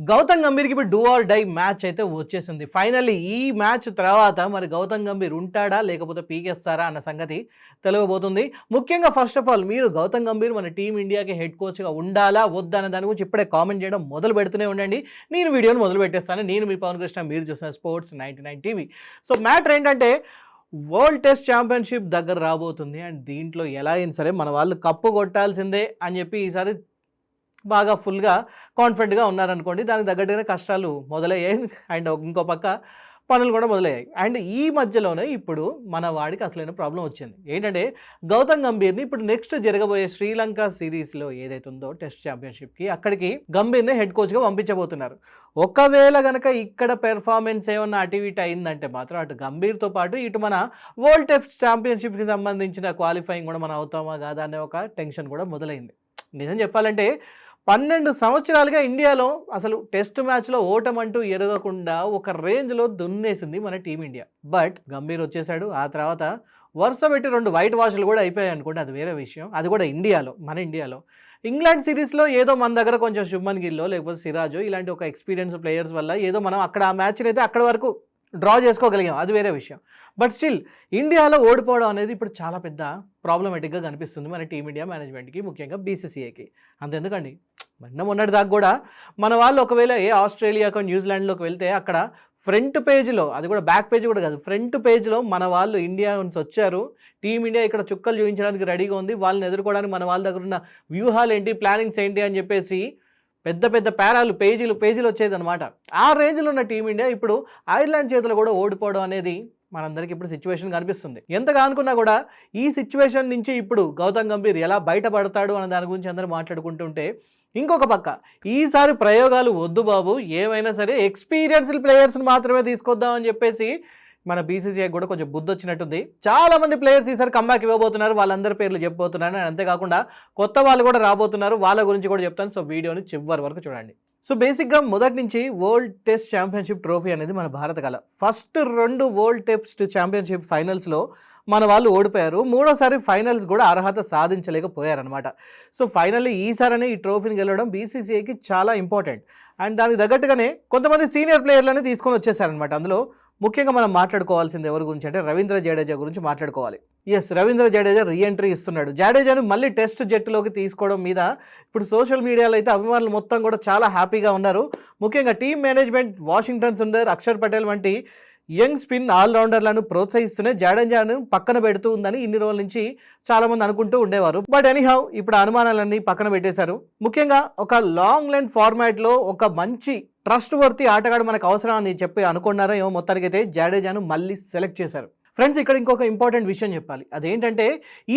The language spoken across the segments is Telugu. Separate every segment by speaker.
Speaker 1: గౌతమ్ గంభీర్కి ఇప్పుడు డూ ఆర్ డై మ్యాచ్ అయితే వచ్చేసింది. ఫైనల్లీ ఈ మ్యాచ్ తర్వాత మరి గౌతమ్ గంభీర్ ఉంటాడా లేకపోతే పీకేస్తారా అన్న సంగతి తెలియబోతుంది. ముఖ్యంగా ఫస్ట్ ఆఫ్ ఆల్ మీరు గౌతమ్ గంభీర్ మన టీమిండియాకి హెడ్ కోచ్గా ఉండాలా వద్దా అన్న దాని గురించి ఇప్పుడే కామెంట్ చేయడం మొదలు పెడుతూనే ఉండండి. నేను వీడియోని మొదలు పెట్టేస్తాను. నేను మీ పవన్ కృష్ణ, మీరు చూసిన స్పోర్ట్స్ 99 టీవీ. సో మ్యాటర్ ఏంటంటే వరల్డ్ టెస్ట్ ఛాంపియన్షిప్ దగ్గర రాబోతుంది అండ్ దీంట్లో ఎలా అయినా సరే మన వాళ్ళు కప్పు కొట్టాల్సిందే అని చెప్పి ఈసారి బాగా ఫుల్గా కాన్ఫిడెంట్గా ఉన్నారనుకోండి. దానికి తగ్గట్టుగానే కష్టాలు మొదలయ్యాయి అండ్ ఇంకో పక్క పనులు కూడా మొదలయ్యాయి. అండ్ ఈ మధ్యలోనే ఇప్పుడు మన వాడికి అసలైన ప్రాబ్లం వచ్చింది. ఏంటంటే గౌతమ్ గంభీర్ని ఇప్పుడు నెక్స్ట్ జరగబోయే శ్రీలంక సిరీస్లో ఏదైతే ఉందో టెస్ట్ ఛాంపియన్షిప్కి అక్కడికి గంభీర్ని హెడ్ కోచ్గా పంపించబోతున్నారు. ఒకవేళ కనుక ఇక్కడ పెర్ఫార్మెన్స్ ఏమన్నా అటు ఇటు అయిందంటే మాత్రం అటు గంభీర్తో పాటు ఇటు మన వరల్డ్ టెస్ట్ ఛాంపియన్షిప్కి సంబంధించిన క్వాలిఫైయింగ్ కూడా మనం అవుతామా కాదా అనే ఒక టెన్షన్ కూడా మొదలైంది. నిజం చెప్పాలంటే 12 సంవత్సరాలుగా ఇండియాలో అసలు టెస్ట్ మ్యాచ్లో ఓటమంటూ ఎరగకుండా ఒక రేంజ్లో దున్నేసింది మన టీమిండియా. బట్ గంభీర్ వచ్చేసాడు. ఆ తర్వాత వరుస పెట్టి 2 వైట్ వాష్లు కూడా అయిపోయాయి అనుకోండి, అది వేరే విషయం. అది కూడా ఇండియాలో, మన ఇండియాలో. ఇంగ్లాండ్ సిరీస్లో ఏదో మన దగ్గర కొంచెం శుభ్మన్ గిల్లో లేకపోతే సిరాజో ఇలాంటి ఒక ఎక్స్పీరియన్స్ ప్లేయర్స్ వల్ల ఏదో మనం అక్కడ ఆ మ్యాచ్ని అయితే అక్కడ వరకు డ్రా చేసుకోగలిగాం, అది వేరే విషయం. బట్ స్టిల్ ఇండియాలో ఓడిపోవడం అనేది ఇప్పుడు చాలా పెద్ద ప్రాబ్లమేటిక్గా కనిపిస్తుంది మన టీమిండియా మేనేజ్మెంట్కి, ముఖ్యంగా బీసీసీఐకి. అంతెందుకండి, మొన్నటి దాకా కూడా మన వాళ్ళు ఒకవేళ ఆస్ట్రేలియాకో న్యూజిలాండ్లోకి వెళ్తే అక్కడ ఫ్రంట్ పేజ్లో, అది కూడా బ్యాక్ పేజ్ కూడా కాదు, ఫ్రంట్ పేజ్లో మన వాళ్ళు ఇండియా నుంచి వచ్చారు, టీమిండియా ఇక్కడ చుక్కలు చూపించడానికి రెడీగా ఉంది, వాళ్ళని ఎదుర్కోవడానికి మన వాళ్ళ దగ్గర ఉన్న వ్యూహాలు ఏంటి, ప్లానింగ్స్ ఏంటి అని చెప్పేసి పెద్ద పెద్ద పేరాలు పేజీలు వచ్చేది అనమాట. ఆ రేంజ్లో ఉన్న టీమిండియా ఇప్పుడు ఐర్లాండ్ చేతిలో కూడా ఓడిపోవడం అనేది మనందరికీ ఇప్పుడు సిచ్యువేషన్ కనిపిస్తుంది. ఎంతగా అనుకున్నా కూడా ఈ సిచ్యువేషన్ నుంచి ఇప్పుడు గౌతమ్ గంభీర్ ఎలా బయటపడతాడు అన్న దాని గురించి అందరూ మాట్లాడుకుంటుంటే, ఇంకొక పక్క ఈసారి ప్రయోగాలు వద్దు బాబు, ఏమైనా సరే ఎక్స్పీరియన్స్డ్ ప్లేయర్స్ని మాత్రమే తీసుకొద్దాం అని చెప్పేసి మన బీసీసీఐ కూడా కొంచెం బుద్ధి వచ్చినట్టుంది. చాలా మంది ప్లేయర్స్ ఈసారి కంబ్యాక్ ఇవ్వబోతున్నారు, వాళ్ళందరి పేర్లు చెప్పబోతున్నాను. అంతేకాకుండా కొత్త వాళ్ళు కూడా రాబోతున్నారు, వాళ్ళ గురించి కూడా చెప్తాను. సో వీడియోని చివరి వరకు చూడండి. సో బేసిక్గా మొదటి నుంచి వరల్డ్ టెస్ట్ ఛాంపియన్షిప్ ట్రోఫీ అనేది మన భారత కళ. ఫస్ట్ 2 వరల్డ్ టెస్ట్ ఛాంపియన్షిప్ ఫైనల్స్లో మన వాళ్ళు ఓడిపోయారు. 3వసారి ఫైనల్స్ కూడా అర్హత సాధించలేకపోయారనమాట. సో ఫైనల్లీ ఈసారి ఈ ట్రోఫీని గెలవడం బీసీసీఐకి చాలా ఇంపార్టెంట్. అండ్ దానికి తగ్గట్టుగానే కొంతమంది సీనియర్ ప్లేయర్లని తీసుకొని వచ్చేసారనమాట. అందులో ముఖ్యంగా మనం మాట్లాడుకోవాల్సింది ఎవరి గురించి అంటే రవీంద్ర జడేజా గురించి మాట్లాడుకోవాలి. రవీంద్ర జడేజా రీఎంట్రీ ఇస్తున్నాడు. జడేజాను మళ్ళీ టెస్ట్ జట్టులోకి తీసుకోవడం మీద ఇప్పుడు సోషల్ మీడియాలో అయితే అభిమానులు మొత్తం కూడా చాలా హ్యాపీగా ఉన్నారు. ముఖ్యంగా టీమ్ మేనేజ్మెంట్, వాషింగ్టన్ సుందర్, అక్షర్ పటేల్ వంటి యంగ్ స్పిన్ ఆల్రౌండర్లను ప్రోత్సహిస్తూనే జడేజాను పక్కన పెడుతూ ఉందని ఇన్ని రోజుల నుంచి చాలామంది అనుకుంటూ ఉండేవారు. బట్ ఎనీహౌ ఇప్పుడు అనుమానాలన్నీ పక్కన పెట్టేశారు. ముఖ్యంగా ఒక లాంగ్ లెంత్ ఫార్మాట్లో ఒక మంచి ట్రస్ట్ వర్తి ఆటగాడు మనకు అవసరం అని చెప్పి అనుకున్నారో ఏమో, మొత్తానికైతే జడేజాను మళ్ళీ సెలెక్ట్ చేశారు. ఫ్రెండ్స్, ఇక్కడ ఇంకొక ఇంపార్టెంట్ విషయం చెప్పాలి. అదేంటంటే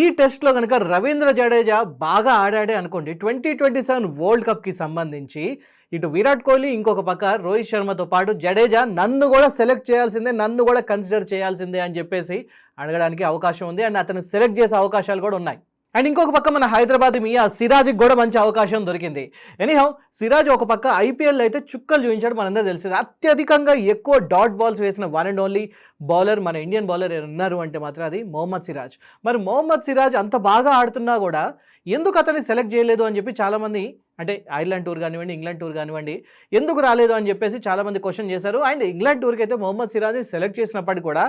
Speaker 1: ఈ టెస్ట్లో కనుక రవీంద్ర జడేజా బాగా ఆడాడే అనుకోండి, 2027 వరల్డ్ కప్కి సంబంధించి ఇటు విరాట్ కోహ్లీ, ఇంకొక పక్క రోహిత్ శర్మతో పాటు జడేజా నన్ను కూడా సెలెక్ట్ చేయాల్సిందే, నన్ను కూడా కన్సిడర్ చేయాల్సిందే అని చెప్పేసి అడగడానికి అవకాశం ఉంది. అండ్ అతను సెలెక్ట్ చేసే అవకాశాలు కూడా ఉన్నాయి. అండ్ ఇంకొక పక్క మన హైదరాబాద్ మియా సిరాజ్కి కూడా మంచి అవకాశం దొరికింది. ఎనీహౌ సిరాజ్ ఒక పక్క ఐపీఎల్ అయితే చుక్కలు చూపించాడు, మనందరూ తెలిసింది. అత్యధికంగా ఎక్కువ డాట్ బాల్స్ వేసిన వన్ అండ్ ఓన్లీ బౌలర్ మన ఇండియన్ బౌలర్ ఉన్నారు అంటే మాత్రం అది మొహమ్మద్ సిరాజ్. మరి మొహమ్మద్ సిరాజ్ అంత బాగా ఆడుతున్నా కూడా ఎందుకు అతన్ని సెలెక్ట్ చేయలేదు అని చెప్పి చాలామంది, అంటే ఐర్లాండ్ టూర్ కానివ్వండి, ఇంగ్లాండ్ టూర్ కానివ్వండి, ఎందుకు రాలేదు అని చెప్పేసి చాలామంది క్వశ్చన్ చేశారు. అండ్ ఇంగ్లాండ్ టూర్కి అయితే మొహమ్మద్ సిరాజ్ని సెలెక్ట్ చేసినప్పటికీ కూడా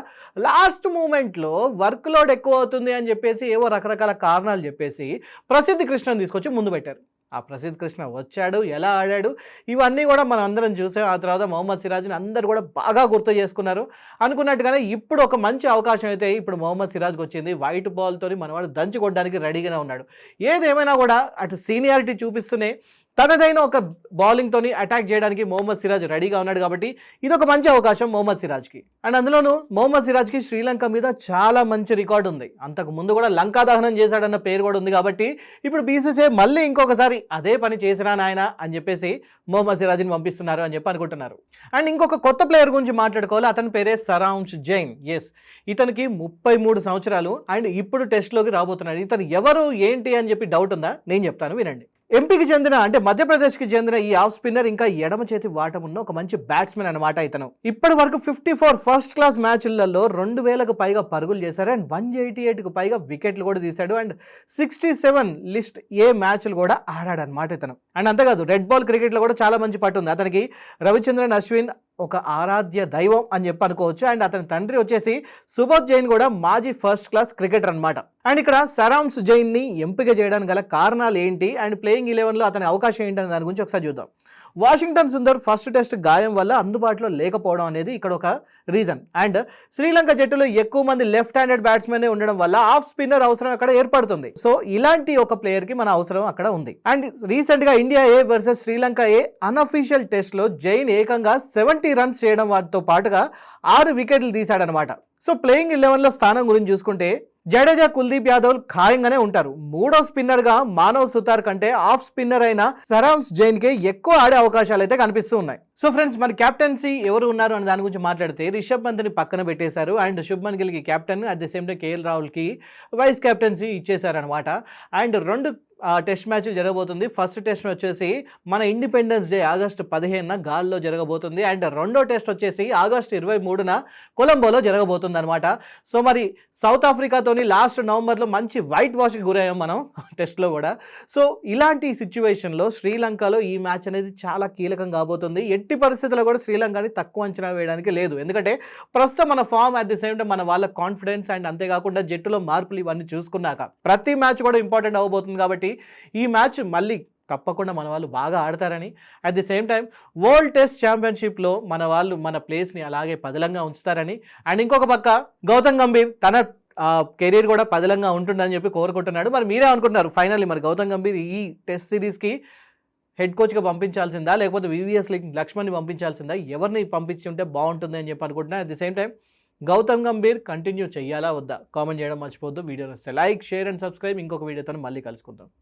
Speaker 1: లాస్ట్ మూమెంట్లో వర్క్ లోడ్ ఎక్కువ అవుతుంది అని చెప్పేసి ఏవో రకరకాల కారణాలు చెప్పేసి ప్రసిద్ధ్ కృష్ణని తీసుకొచ్చి ముందు పెట్టారు. ఆ ప్రసిద్ధ్ కృష్ణ వచ్చాడు, ఎలా ఆడాడు, ఇవన్నీ కూడా మనం అందరం చూసాం. ఆ తర్వాత మొహమ్మద్ సిరాజ్ని అందరూ కూడా బాగా గుర్తు చేసుకున్నారు. అనుకున్నట్టుగానే ఇప్పుడు ఒక మంచి అవకాశం అయితే ఇప్పుడు మొహమ్మద్ సిరాజ్కి వచ్చింది. వైట్ బాల్తో మనవాడు దంచి కొట్టడానికి రెడీగానే ఉన్నాడు. ఏదేమైనా కూడా అటు సీనియారిటీ చూపిస్తూనే తనదైన ఒక బౌలింగ్తోని అటాక్ చేయడానికి మొహమ్మద్ సిరాజ్ రెడీగా ఉన్నాడు. కాబట్టి ఇది ఒక మంచి అవకాశం మొహమ్మద్ సిరాజ్కి. అండ్ అందులోనూ మొహమ్మద్ సిరాజ్కి శ్రీలంక మీద చాలా మంచి రికార్డు ఉంది. అంతకు ముందు కూడా లంకా దహనం చేశాడన్న పేరు కూడా ఉంది. కాబట్టి ఇప్పుడు బీసీసీఐ మళ్ళీ ఇంకొకసారి అదే పని చేసినా నాయన అని చెప్పేసి మొహమ్మద్ సిరాజ్ని పంపిస్తున్నారు అని చెప్పి అనుకుంటున్నారు. అండ్ ఇంకొక కొత్త ప్లేయర్ గురించి మాట్లాడుకోవాలి. అతని పేరే సరాంశ్ జైన్. ఇతనికి 33 సంవత్సరాలు అండ్ ఇప్పుడు టెస్ట్లోకి రాబోతున్నాడు. ఇతను ఎవరు ఏంటి అని చెప్పి డౌట్ ఉందా? నేను చెప్తాను, వినండి. ఎంపీకి చెందిన అంటే మధ్యప్రదేశ్కి చెందిన ఈ ఆఫ్ స్పిన్నర్ ఇంకా ఎడమ చేతి వాటం ఉన్న ఒక మంచి బ్యాట్స్మెన్ అనమాట ఇతను. ఇప్పటి వరకు 54 ఫస్ట్ క్లాస్ మ్యాచ్లలో 2000కు పైగా పరుగులు చేశారు అండ్ 188కు పైగా వికెట్లు కూడా తీశాడు అండ్ 67 లిస్ట్ ఏ మ్యాచ్లు కూడా ఆడాడు అనమాట ఇతను. అండ్ అంతేకాదు రెడ్ బాల్ క్రికెట్లో కూడా చాలా మంచి పట్టు ఉంది అతనికి. రవిచంద్రన్ అశ్విన్ ఒక ఆరాధ్య దైవం అని చెప్పి అనుకోవచ్చు. అండ్ అతని తండ్రి వచ్చేసి సుబోధ్ జైన్ కూడా మాజీ ఫస్ట్ క్లాస్ క్రికెటర్ అనమాట. అండ్ ఇక్కడ సరాంస్ జైన్ని ఎంపిక చేయడానికి గల కారణాలు ఏంటి అండ్ ప్లేయింగ్ 11లో అతని అవకాశం ఏంటి అనే దాని గురించి ఒకసారి చూద్దాం. వాషింగ్టన్ సుందర్ ఫస్ట్ టెస్ట్ గాయం వల్ల అందుబాటులో లేకపోవడం అనేది ఇక్కడ ఒక రీజన్. అండ్ శ్రీలంక జట్టులో ఎక్కువ మంది లెఫ్ట్ హ్యాండెడ్ బ్యాట్స్మెన్ ఉండడం వల్ల ఆఫ్ స్పిన్నర్ అవసరం అక్కడ ఏర్పడుతుంది. సో ఇలాంటి ఒక ప్లేయర్ కి మన అవసరం అక్కడ ఉంది. అండ్ రీసెంట్ గా ఇండియా ఏ వర్సెస్ శ్రీలంక ఏ అన్అఫీషియల్ టెస్ట్ లో జైన్ ఏకంగా 70 రన్స్ చేయడం వాటితో పాటుగా 6 వికెట్లు తీశాడనమాట. సో ప్లేయింగ్ 11లో స్థానం గురించి చూసుకుంటే జడేజా, కుల్దీప్ యాదవ్ ఖాయంగానే ఉంటారు. మూడో స్పిన్నర్ గా మానవ్ సుతార్ కంటే ఆఫ్ స్పిన్నర్ అయిన సరాంస్ జైన్ కి ఎక్కువ ఆడే అవకాశాలు అయితే కనిపిస్తూ ఉన్నాయి. సో ఫ్రెండ్స్, మరి కెప్టెన్సీ ఎవరు ఉన్నారు అనే దాని గురించి మాట్లాడితే రిషబ్ పంత్ని పక్కన పెట్టేశారు అండ్ శుభ్మన్ గిల్కి captain, at the same time KL రాహుల్కి వైస్ కెప్టెన్సీ ఇచ్చేశారనమాట. అండ్ 2 టెస్ట్ మ్యాచ్లు జరగబోతుంది. ఫస్ట్ టెస్ట్ వచ్చేసి మన ఇండిపెండెన్స్ డే ఆగస్టు 15న గాల్లో జరగబోతుంది అండ్ రెండో టెస్ట్ వచ్చేసి ఆగస్టు 23న కొలంబోలో జరగబోతుంది అనమాట. సో మరి సౌత్ ఆఫ్రికాతోని లాస్ట్ నవంబర్లో మంచి వైట్ వాష్కి గురయ్యాం మనం టెస్ట్లో కూడా. సో ఇలాంటి సిచ్యువేషన్లో శ్రీలంకలో ఈ మ్యాచ్ అనేది చాలా కీలకం కాబోతుంది. ఎట్టి పరిస్థితుల్లో కూడా శ్రీలంకని తక్కువ అంచనా వేయడానికి లేదు. ఎందుకంటే ప్రస్తుతం మన form, at the same time మన వాళ్ళ కాన్ఫిడెన్స్ అండ్ అంతేకాకుండా జట్టులో మార్పులు ఇవన్నీ చూసుకున్నాక ప్రతి మ్యాచ్ కూడా ఇంపార్టెంట్ అవబోతుంది. కాబట్టి ఈ మ్యాచ్ మళ్ళీ తప్పకుండా మన వాళ్ళు బాగా ఆడతారని, at the same time world test ఛాంపియన్షిప్లో మన వాళ్ళు మన ప్లేస్ని అలాగే పదిలంగా ఉంచుతారని, అండ్ ఇంకొక పక్క గౌతమ్ గంభీర్ తన కెరీర్ కూడా పదిలంగా ఉంటుందని చెప్పి కోరుకుంటున్నాడు. మరి మీరే అనుకుంటున్నారు ఫైనల్లీ మరి గౌతమ్ గంభీర్ ఈ టెస్ట్ సిరీస్కి హెడ్ కోచ్గా పంపించాల్సిందా లేకపోతే వివిఎస్ లక్ష్మణ్ని పంపించాల్సిందా, ఎవరిని పంపించుంటే బాగుంటుంది అని చెప్పి అనుకుంటున్నాను. At the same time Gautam Gambhir continue చేయాలా వద్దా కామెంట్ చేయడం మర్చిపోద్దు. వీడియో వస్తే లైక్, షేర్ అండ్ సబ్స్క్రైబ్. ఇంకొక వీడియోతో మళ్ళీ కలుసుకుందాం.